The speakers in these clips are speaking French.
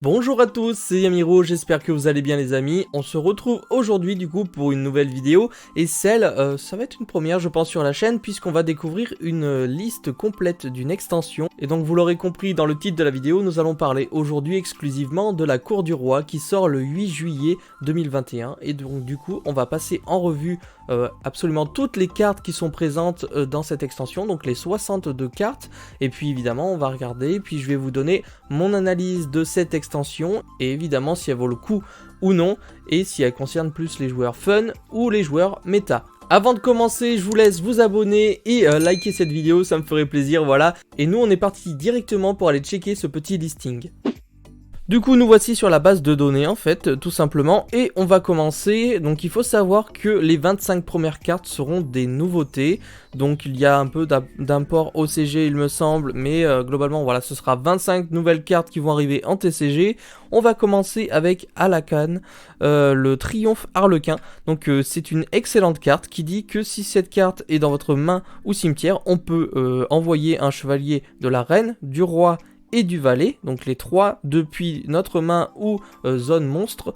Bonjour à tous, c'est Yamiro, j'espère que vous allez bien les amis. On se retrouve aujourd'hui du coup pour une nouvelle vidéo et ça va être une première je pense sur la chaîne puisqu'on va découvrir une liste complète d'une extension. Et donc vous l'aurez compris dans le titre de la vidéo, nous allons parler aujourd'hui exclusivement de la Cour du Roi qui sort le 8 juillet 2021. Et donc du coup on va passer en revue absolument toutes les cartes qui sont présentes dans cette extension, donc les 62 cartes. Et puis évidemment on va regarder, puis je vais vous donner mon analyse de cette extension et évidemment si elle vaut le coup ou non et si elle concerne plus les joueurs fun ou les joueurs méta. Avant de commencer, je vous laisse vous abonner et liker cette vidéo, ça me ferait plaisir, voilà. Et nous on est parti directement pour aller checker ce petit listing. Du coup, nous voici sur la base de données, en fait, tout simplement, et on va commencer. Donc, il faut savoir que les 25 premières cartes seront des nouveautés. Donc, il y a un peu d'import OCG, il me semble, mais globalement, voilà, ce sera 25 nouvelles cartes qui vont arriver en TCG. On va commencer avec Alakan, le Triomphe Harlequin. Donc, c'est une excellente carte qui dit que si cette carte est dans votre main ou cimetière, on peut envoyer un chevalier de la reine, du roi et du valet, donc les trois depuis notre main ou zone monstre,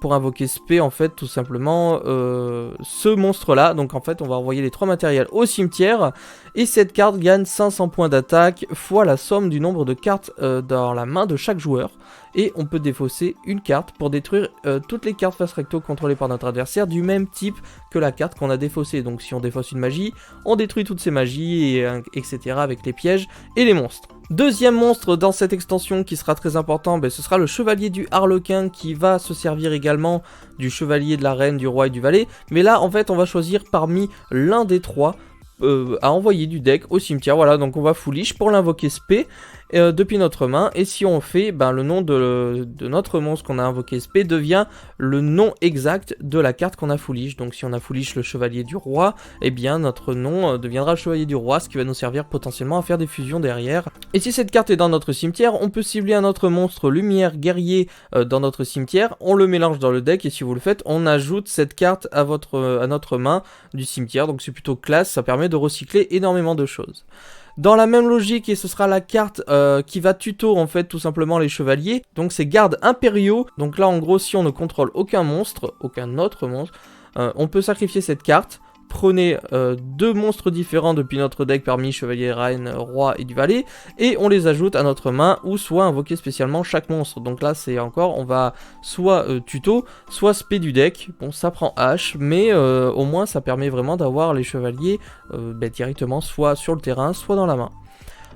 pour invoquer spé en fait tout simplement ce monstre là. Donc en fait on va envoyer les trois matériels au cimetière et cette carte gagne 500 points d'attaque fois la somme du nombre de cartes dans la main de chaque joueur. Et on peut défausser une carte pour détruire toutes les cartes face recto contrôlées par notre adversaire du même type que la carte qu'on a défaussée. Donc si on défausse une magie, on détruit toutes ces magies, et, etc. avec les pièges et les monstres. Deuxième monstre dans cette extension qui sera très important, ce sera le chevalier du Harlequin qui va se servir également du chevalier de la reine, du roi et du valet. Mais là en fait on va choisir parmi l'un des trois à envoyer du deck au cimetière. Voilà, donc on va foolish pour l'invoquer spé depuis notre main, et si on fait le nom de notre monstre qu'on a invoqué spé devient le nom exact de la carte qu'on a foolish. Donc si on a foolish le chevalier du roi, et bien notre nom deviendra le chevalier du roi, ce qui va nous servir potentiellement à faire des fusions derrière. Et si cette carte est dans notre cimetière, on peut cibler un autre monstre lumière guerrier dans notre cimetière, on le mélange dans le deck et si vous le faites, on ajoute cette carte à notre main du cimetière. Donc c'est plutôt classe, ça permet de recycler énormément de choses. Dans la même logique, et ce sera la carte qui va tuto en fait tout simplement les chevaliers, donc c'est gardes impériaux. Donc là en gros si on ne contrôle aucun monstre, aucun autre monstre, on peut sacrifier cette carte. Prenez deux monstres différents depuis notre deck parmi chevalier, reine, roi et du valet, et on les ajoute à notre main, ou soit invoquer spécialement chaque monstre. Donc là c'est encore, on va soit tuto, soit spé du deck. Bon ça prend H, mais au moins ça permet vraiment d'avoir les chevaliers directement soit sur le terrain, soit dans la main.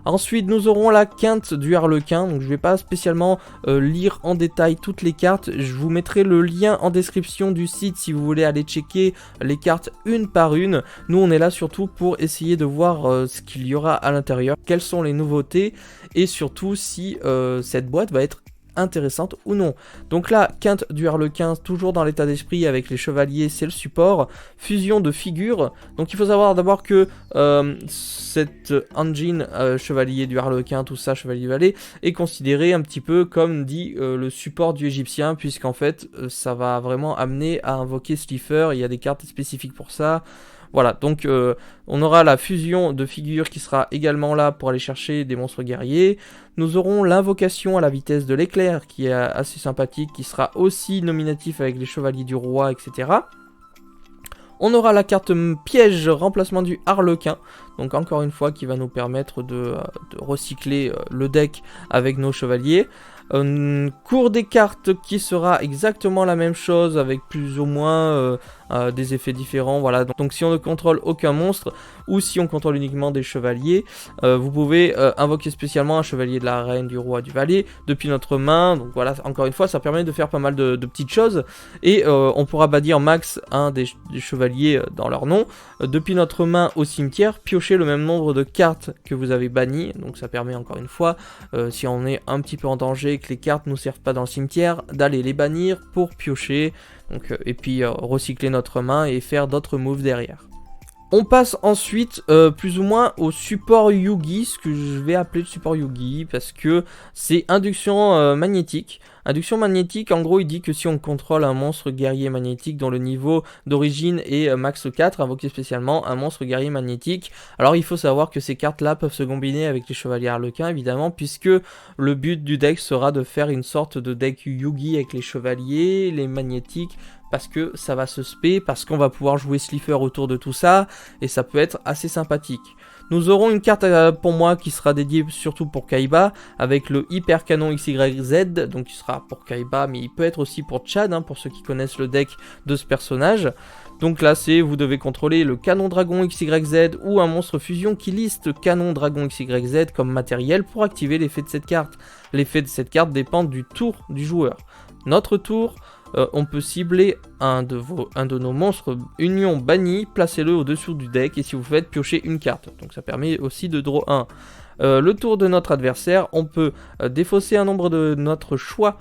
Ensuite, nous aurons la quinte du Harlequin. Donc, je ne vais pas spécialement lire en détail toutes les cartes. Je vous mettrai le lien en description du site si vous voulez aller checker les cartes une par une. Nous, on est là surtout pour essayer de voir ce qu'il y aura à l'intérieur, quelles sont les nouveautés et surtout si cette boîte va être intéressante ou non. Donc là, quinte du Harlequin, toujours dans l'état d'esprit avec les chevaliers, c'est le support. Fusion de figures. Donc il faut savoir d'abord que cette engine chevalier du Harlequin, tout ça, chevalier du valet, est considéré un petit peu comme dit le support du égyptien, puisqu'en fait ça va vraiment amener à invoquer Slifer. Il y a des cartes spécifiques pour ça. Voilà, donc on aura la fusion de figures qui sera également là pour aller chercher des monstres guerriers. Nous aurons l'invocation à la vitesse de l'éclair qui est assez sympathique, qui sera aussi nominatif avec les chevaliers du roi, etc. On aura la carte piège, remplacement du Harlequin, donc encore une fois qui va nous permettre de recycler le deck avec nos chevaliers. Cours des cartes qui sera exactement la même chose avec plus ou moins des effets différents. Voilà, donc si on ne contrôle aucun monstre ou si on contrôle uniquement des chevaliers, vous pouvez invoquer spécialement un chevalier de la reine, du roi, du valet depuis notre main. Donc voilà, encore une fois ça permet de faire pas mal de petites choses et on pourra bannir max un des chevaliers dans leur nom depuis notre main au cimetière, piocher le même nombre de cartes que vous avez bannies. Donc ça permet encore une fois si on est un petit peu en danger, que les cartes ne nous servent pas dans le cimetière, d'aller les bannir pour piocher, donc, et puis recycler notre main et faire d'autres moves derrière. On passe ensuite plus ou moins au support Yugi, ce que je vais appeler le support Yugi, parce que c'est induction magnétique. Induction magnétique, en gros, il dit que si on contrôle un monstre guerrier magnétique dont le niveau d'origine est max 4, invoquer spécialement un monstre guerrier magnétique. Alors il faut savoir que ces cartes-là peuvent se combiner avec les chevaliers harlequins, évidemment, puisque le but du deck sera de faire une sorte de deck Yugi avec les chevaliers, les magnétiques, parce que ça va se spé, parce qu'on va pouvoir jouer Slifer autour de tout ça, et ça peut être assez sympathique. Nous aurons une carte pour moi qui sera dédiée surtout pour Kaiba, avec le Hyper Canon XYZ, donc il sera pour Kaiba, mais il peut être aussi pour Chad, hein, pour ceux qui connaissent le deck de ce personnage. Donc là c'est, vous devez contrôler le Canon Dragon XYZ ou un monstre fusion qui liste Canon Dragon XYZ comme matériel pour activer l'effet de cette carte. L'effet de cette carte dépend du tour du joueur. Notre tour, on peut cibler un de nos monstres union bannis, placez-le au-dessous du deck et si vous faites piocher une carte. Donc ça permet aussi de draw 1. Le tour de notre adversaire, on peut défausser un nombre de notre choix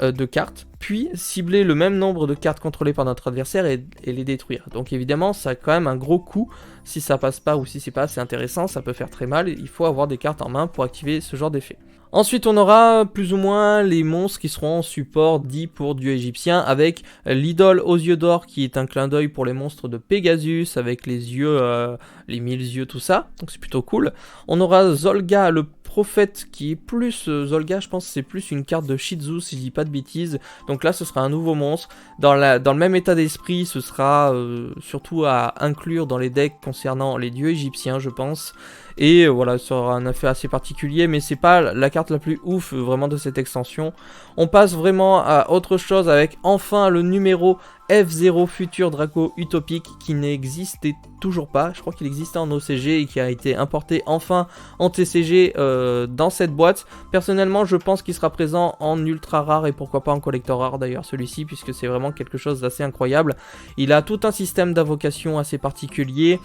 de cartes, puis cibler le même nombre de cartes contrôlées par notre adversaire et les détruire. Donc évidemment, ça a quand même un gros coup. Si ça passe pas ou si c'est pas assez intéressant, ça peut faire très mal. Il faut avoir des cartes en main pour activer ce genre d'effet. Ensuite, on aura plus ou moins les monstres qui seront en support dit pour dieu égyptien avec l'idole aux yeux d'or qui est un clin d'œil pour les monstres de Pegasus avec les yeux, les 1000 yeux, tout ça. Donc c'est plutôt cool. On aura Zolga le prophète qui est plus, Zolga je pense c'est plus une carte de Shizu si je dis pas de bêtises. Donc là ce sera un nouveau monstre. Dans le même état d'esprit, ce sera surtout à inclure dans les decks concernant les dieux égyptiens je pense. Et voilà, ça aura un effet assez particulier, mais c'est pas la carte la plus ouf vraiment de cette extension. On passe vraiment à autre chose avec enfin le numéro F0 Futur Draco Utopique qui n'existait toujours pas. Je crois qu'il existait en OCG et qui a été importé enfin en TCG dans cette boîte. Personnellement, je pense qu'il sera présent en ultra rare et pourquoi pas en collector rare d'ailleurs celui-ci, puisque c'est vraiment quelque chose d'assez incroyable. Il a tout un système d'invocation assez particulier.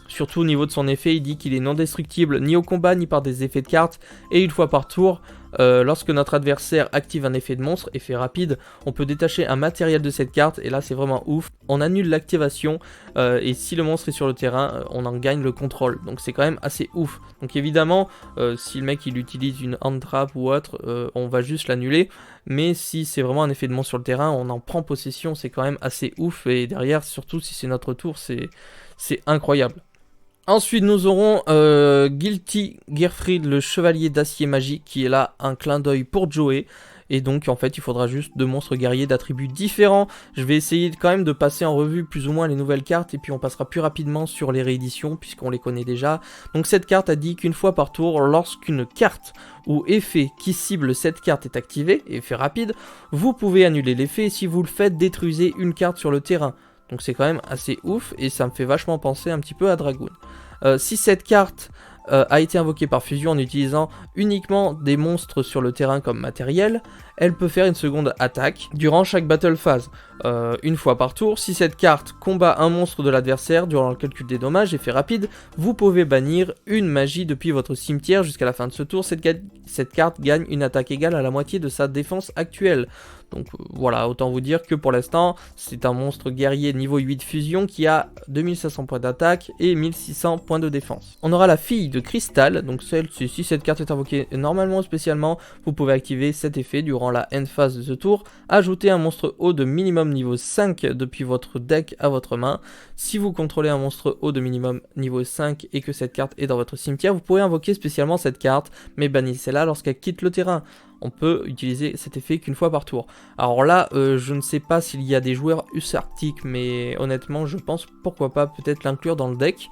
Surtout au niveau de son effet, il dit qu'il est non destructible ni au combat ni par des effets de cartes. Et une fois par tour, lorsque notre adversaire active un effet de monstre, effet rapide, on peut détacher un matériel de cette carte. Et là c'est vraiment ouf, on annule l'activation et si le monstre est sur le terrain, on en gagne le contrôle. Donc c'est quand même assez ouf. Donc évidemment, si le mec il utilise une hand trap ou autre, on va juste l'annuler. Mais si c'est vraiment un effet de monstre sur le terrain, on en prend possession, c'est quand même assez ouf. Et derrière, surtout si c'est notre tour, c'est incroyable. Ensuite, nous aurons Guilty Gearfried, le chevalier d'acier magique, qui est là un clin d'œil pour Joey. Et donc, en fait, il faudra juste 2 monstres guerriers d'attributs différents. Je vais essayer quand même de passer en revue plus ou moins les nouvelles cartes. Et puis, on passera plus rapidement sur les rééditions, puisqu'on les connaît déjà. Donc, cette carte a dit qu'une fois par tour, lorsqu'une carte ou effet qui cible cette carte est activé, effet rapide, vous pouvez annuler l'effet. Et si vous le faites, détruisez une carte sur le terrain. Donc c'est quand même assez ouf et ça me fait vachement penser un petit peu à Dragoon. Si cette carte a été invoquée par fusion en utilisant uniquement des monstres sur le terrain comme matériel, elle peut faire une seconde attaque durant chaque battle phase, une fois par tour. Si cette carte combat un monstre de l'adversaire durant le calcul des dommages, effet rapide, vous pouvez bannir une magie depuis votre cimetière jusqu'à la fin de ce tour. Cette carte gagne une attaque égale à la moitié de sa défense actuelle. Donc voilà, autant vous dire que pour l'instant, c'est un monstre guerrier niveau 8 fusion qui a 2500 points d'attaque et 1600 points de défense. On aura la fille de cristal, donc si cette carte est invoquée normalement ou spécialement, vous pouvez activer cet effet durant la end phase de ce tour. Ajouter un monstre haut de minimum niveau 5 depuis votre deck à votre main. Si vous contrôlez un monstre haut de minimum niveau 5 et que cette carte est dans votre cimetière, vous pourrez invoquer spécialement cette carte, mais bannissez-la lorsqu'elle quitte le terrain. On peut utiliser cet effet qu'une fois par tour. Alors là, je ne sais pas s'il y a des joueurs US Arctic, mais honnêtement, je pense pourquoi pas peut-être l'inclure dans le deck.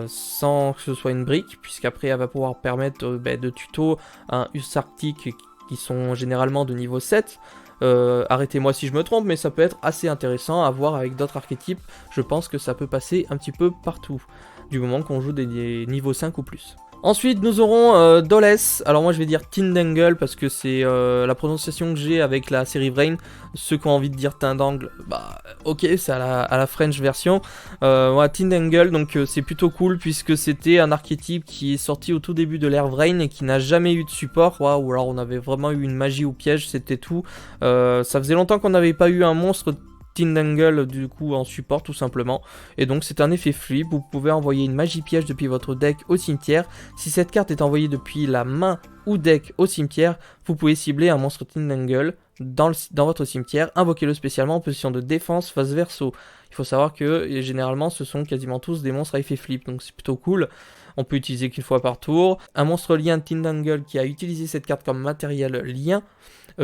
Sans que ce soit une brique, puisqu'après elle va pouvoir permettre de tuto un US Arctic qui sont généralement de niveau 7. Arrêtez-moi si je me trompe, mais ça peut être assez intéressant à voir avec d'autres archétypes. Je pense que ça peut passer un petit peu partout, du moment qu'on joue des niveaux 5 ou plus. Ensuite, nous aurons Doles. Alors moi je vais dire Tindangle parce que c'est la prononciation que j'ai avec la série Vrain. Ceux qui ont envie de dire Tindangle, bah ok, c'est à la French version. Ouais, Tindangle, donc c'est plutôt cool puisque c'était un archétype qui est sorti au tout début de l'ère Vrain et qui n'a jamais eu de support. Waouh, alors on avait vraiment eu une magie ou piège, c'était tout. Ça faisait longtemps qu'on n'avait pas eu un monstre Tindangle du coup en support tout simplement. Et donc c'est un effet flip, vous pouvez envoyer une magie piège depuis votre deck au cimetière. Si cette carte est envoyée depuis la main ou deck au cimetière, vous pouvez cibler un monstre Tindangle dans votre cimetière, invoquez-le spécialement en position de défense face verso. Il faut savoir que généralement ce sont quasiment tous des monstres à effet flip, donc c'est plutôt cool. On peut utiliser qu'une fois par tour. Un monstre lien Tindangle qui a utilisé cette carte comme matériel lien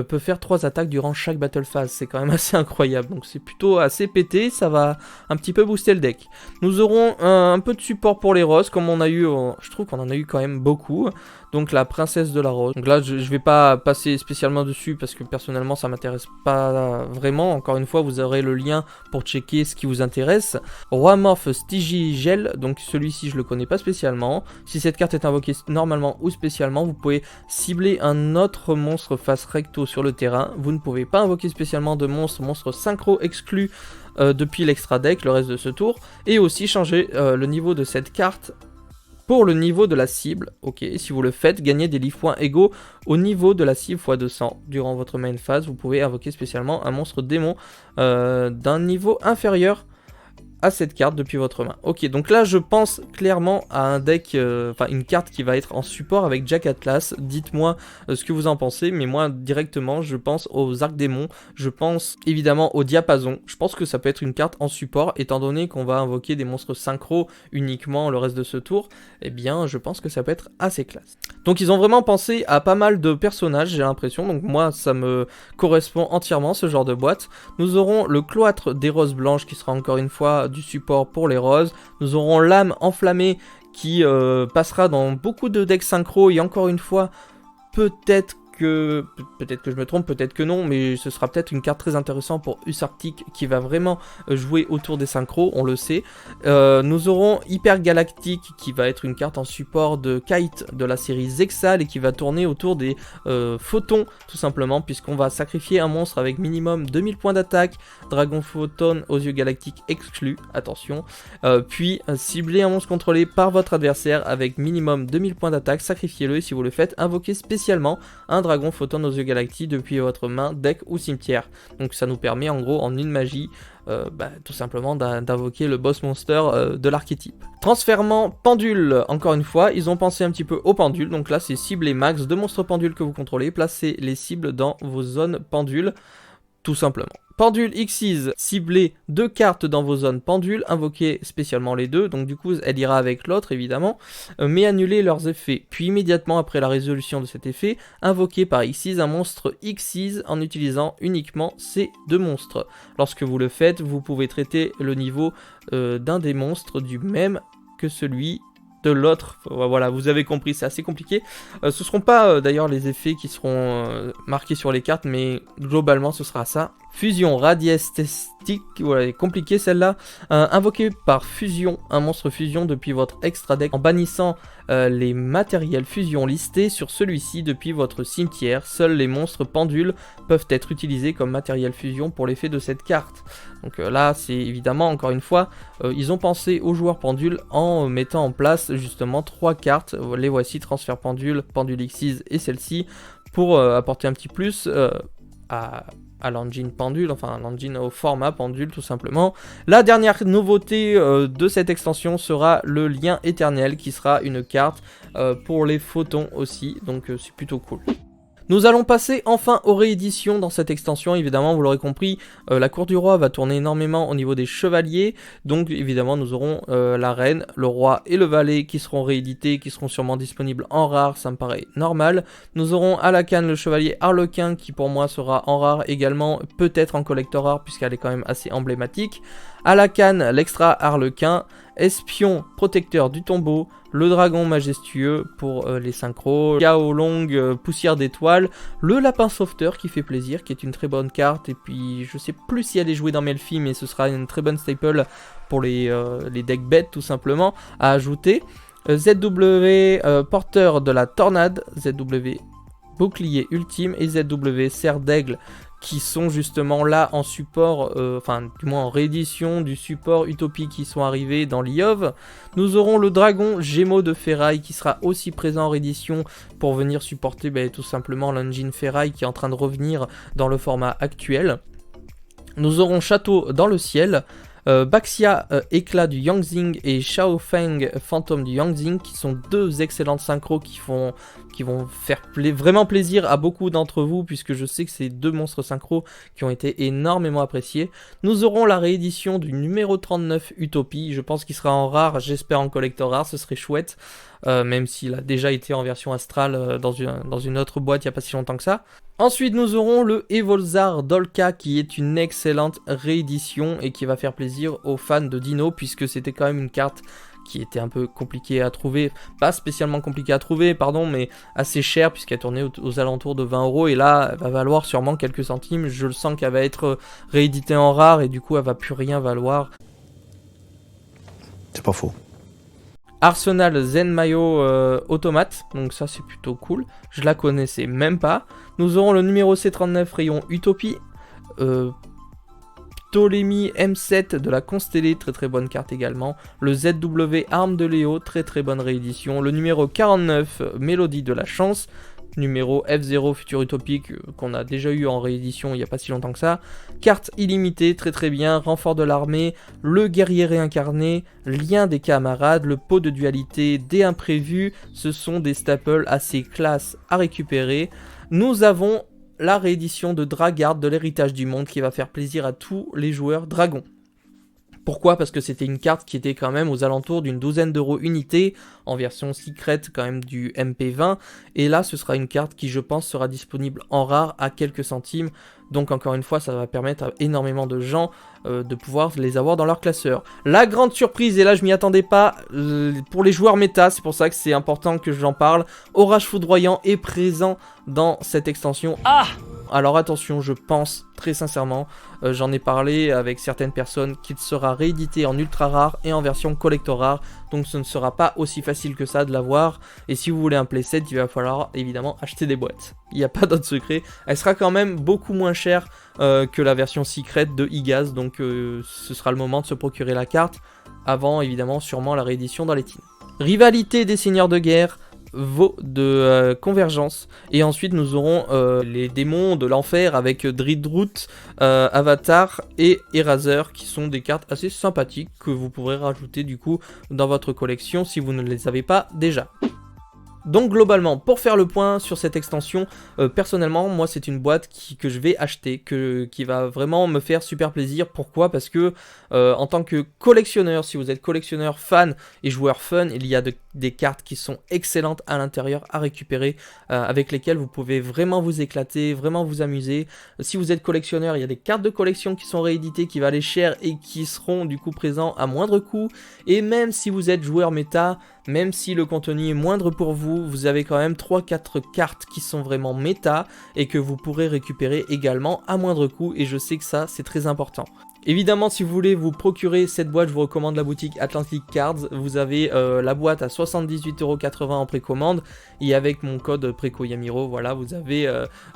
peut faire 3 attaques durant chaque battle phase. C'est quand même assez incroyable, donc c'est plutôt assez pété, ça va un petit peu booster le deck. Nous aurons un peu de support pour les roses, comme on a eu, je trouve qu'on en a eu quand même beaucoup. Donc la princesse de la rose. Donc là je vais pas passer spécialement dessus parce que personnellement ça m'intéresse pas vraiment. Encore une fois vous aurez le lien pour checker ce qui vous intéresse. Roi Morph Stigigel, donc celui-ci je le connais pas spécialement. Si cette carte est invoquée normalement ou spécialement, vous pouvez cibler un autre monstre face recto sur le terrain. Vous ne pouvez pas invoquer spécialement de monstre synchro exclu depuis l'extra deck le reste de ce tour. Et aussi changer le niveau de cette carte pour le niveau de la cible. Ok, si vous le faites, gagnez des life points égaux au niveau de la cible x 200. Durant votre main phase, vous pouvez invoquer spécialement un monstre démon d'un niveau inférieur à cette carte depuis votre main. Ok, donc là je pense clairement à un deck, enfin une carte qui va être en support avec Jack Atlas. Dites-moi ce que vous en pensez, mais moi directement je pense aux arcs démons, je pense évidemment au diapason. Je pense que ça peut être une carte en support, étant donné qu'on va invoquer des monstres synchro uniquement le reste de ce tour, eh bien je pense que ça peut être assez classe. Donc ils ont vraiment pensé à pas mal de personnages, j'ai l'impression, donc moi ça me correspond entièrement ce genre de boîte. Nous aurons le cloître des roses blanches qui sera encore une fois du support pour les roses. Nous aurons l'âme enflammée qui passera dans beaucoup de decks synchro et encore une fois peut-être que je me trompe, peut-être que non, mais ce sera peut-être une carte très intéressante pour Usarctic qui va vraiment jouer autour des synchros, on le sait. Nous aurons Hyper Galactic qui va être une carte en support de Kite de la série Zexal et qui va tourner autour des photons tout simplement, puisqu'on va sacrifier un monstre avec minimum 2000 points d'attaque, Dragon Photon aux yeux galactiques exclus, attention, puis cibler un monstre contrôlé par votre adversaire avec minimum 2000 points d'attaque, sacrifiez-le et si vous le faites, invoquez spécialement un dragon photon aux yeux galactiques depuis votre main, deck ou cimetière. Donc ça nous permet en gros en une magie tout simplement d'invoquer le boss monster de l'archétype. Transfèrement pendule, encore une fois, ils ont pensé un petit peu au pendule, donc là c'est cible max de monstres pendules que vous contrôlez, placez les cibles dans vos zones pendules, tout simplement. Pendule Xyz, ciblez 2 cartes dans vos zones pendules, invoquez spécialement les deux, donc du coup elle ira avec l'autre évidemment, mais annulez leurs effets. Puis immédiatement après la résolution de cet effet, invoquez par Xyz un monstre Xyz en utilisant uniquement ces 2 monstres. Lorsque vous le faites, vous pouvez traiter le niveau d'un des monstres du même que celui de l'autre. Voilà, vous avez compris, c'est assez compliqué. Ce seront pas d'ailleurs les effets qui seront marqués sur les cartes, mais globalement ce sera ça. Fusion radiesthèque, voilà, compliqué celle-là. Invoqué par fusion, un monstre fusion depuis votre extra deck en bannissant les matériels fusion listés sur celui-ci depuis votre cimetière. Seuls les monstres pendules peuvent être utilisés comme matériel fusion pour l'effet de cette carte. Donc là, c'est évidemment, encore une fois, ils ont pensé aux joueurs pendules en mettant en place justement 3 cartes. Les voici, transfert pendule, pendule Xyz et celle-ci, pour apporter un petit plus à l'engine pendule, enfin l'engine au format pendule tout simplement. La dernière nouveauté de cette extension sera le lien éternel qui sera une carte pour les photons aussi, donc c'est plutôt cool. Nous allons passer enfin aux rééditions dans cette extension, évidemment vous l'aurez compris, la cour du roi va tourner énormément au niveau des chevaliers, donc évidemment nous aurons la reine, le roi et le valet qui seront réédités, qui seront sûrement disponibles en rare, ça me paraît normal. Nous aurons à la canne le chevalier Harlequin qui pour moi sera en rare également, peut-être en collector rare puisqu'elle est quand même assez emblématique. À la canne l'extra Harlequin, espion protecteur du tombeau, le dragon majestueux pour les synchros, Chaos longue, poussière d'étoiles, le lapin sauveteur qui fait plaisir, qui est une très bonne carte, et puis je sais plus si elle est jouée dans Melfi, mais ce sera une très bonne staple pour les decks bêtes tout simplement à ajouter. ZW porteur de la tornade, ZW bouclier ultime et ZW serre d'aigle qui sont justement là en support, enfin du moins en réédition du support Utopie qui sont arrivés dans l'IOV. Nous aurons le dragon Gémeaux de Ferraille qui sera aussi présent en réédition pour venir supporter tout simplement l'engine Ferraille qui est en train de revenir dans le format actuel. Nous aurons Château dans le ciel, Baxia Éclat du Yangzing et Xiaofeng Fantôme du Yangzing, qui sont deux excellentes synchros qui vont faire vraiment plaisir à beaucoup d'entre vous, puisque je sais que c'est deux monstres synchros qui ont été énormément appréciés. Nous aurons la réédition du numéro 39 Utopie, je pense qu'il sera en rare, j'espère en collector rare, ce serait chouette. Même s'il a déjà été en version astrale dans une autre boîte il n'y a pas si longtemps que ça. Ensuite, nous aurons le Evolzar Dolka, qui est une excellente réédition et qui va faire plaisir aux fans de Dino, puisque c'était quand même une carte qui était un peu compliquée à trouver, pas spécialement compliquée à trouver, pardon, mais assez chère, puisqu'elle tournait aux alentours de 20 €, et là, elle va valoir sûrement quelques centimes. Je le sens qu'elle va être rééditée en rare, et du coup, elle va plus rien valoir. C'est pas faux. Arsenal Zen Mayo Automate, donc ça c'est plutôt cool, je la connaissais même pas. Nous aurons le numéro C39 Rayon Utopie, Ptolémie M7 de la Constellée, très très bonne carte également. Le ZW Arme de Léo, très très bonne réédition. Le numéro 49 Mélodie de la Chance, numéro F0 Futur Utopique qu'on a déjà eu en réédition il n'y a pas si longtemps que ça. Carte illimitée, très très bien. Renfort de l'armée, le guerrier réincarné, lien des camarades, le pot de dualité, des imprévus. Ce sont des staples assez classe à récupérer. Nous avons la réédition de Dragard de l'héritage du monde qui va faire plaisir à tous les joueurs dragons. Pourquoi? Parce que c'était une carte qui était quand même aux alentours d'une douzaine d'euros unité, en version secret quand même du MP20, et là ce sera une carte qui je pense sera disponible en rare à quelques centimes, donc encore une fois ça va permettre à énormément de gens de pouvoir les avoir dans leur classeur. La grande surprise, et là je m'y attendais pas, pour les joueurs méta, c'est pour ça que c'est important que j'en parle, Orage Foudroyant est présent dans cette extension. Ah! Alors attention, je pense très sincèrement, j'en ai parlé avec certaines personnes, qu'il sera réédité en ultra rare et en version collector rare, donc ce ne sera pas aussi facile que ça de l'avoir, et si vous voulez un playset, il va falloir évidemment acheter des boîtes. Il n'y a pas d'autre secret, elle sera quand même beaucoup moins chère que la version secret de Igaz, donc ce sera le moment de se procurer la carte, avant évidemment sûrement la réédition dans les teams. Rivalité des seigneurs de guerre, Vaux de Convergence, et ensuite nous aurons les démons de l'enfer avec Dridroot, Avatar et Eraser, qui sont des cartes assez sympathiques que vous pourrez rajouter du coup dans votre collection si vous ne les avez pas déjà. Donc globalement, pour faire le point sur cette extension, personnellement, moi c'est une boîte que je vais acheter, qui va vraiment me faire super plaisir. Pourquoi? Parce que en tant que collectionneur, si vous êtes collectionneur, fan et joueur fun, il y a des cartes qui sont excellentes à l'intérieur à récupérer, avec lesquelles vous pouvez vraiment vous éclater, vraiment vous amuser. Si vous êtes collectionneur, il y a des cartes de collection qui sont rééditées, qui valent cher et qui seront du coup présents à moindre coût. Et même si vous êtes joueur méta, même si le contenu est moindre pour vous, vous avez quand même 3-4 cartes qui sont vraiment méta et que vous pourrez récupérer également à moindre coût, et je sais que ça c'est très important. Évidemment, si vous voulez vous procurer cette boîte, je vous recommande la boutique Atlantic Cards. Vous avez la boîte à 78,80 € en précommande, et avec mon code PRECOYAMIRO, voilà, vous avez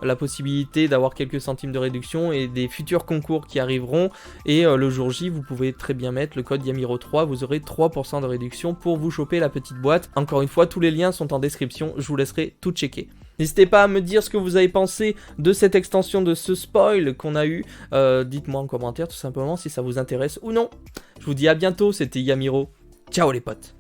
la possibilité d'avoir quelques centimes de réduction et des futurs concours qui arriveront, et le jour J, vous pouvez très bien mettre le code YAMIRO3, vous aurez 3% de réduction pour vous choper la petite boîte. Encore une fois, tous les liens sont en description, je vous laisserai tout checker. N'hésitez pas à me dire ce que vous avez pensé de cette extension, de ce spoil qu'on a eu. Dites-moi en commentaire tout simplement si ça vous intéresse ou non. Je vous dis à bientôt, c'était Yamiro. Ciao les potes.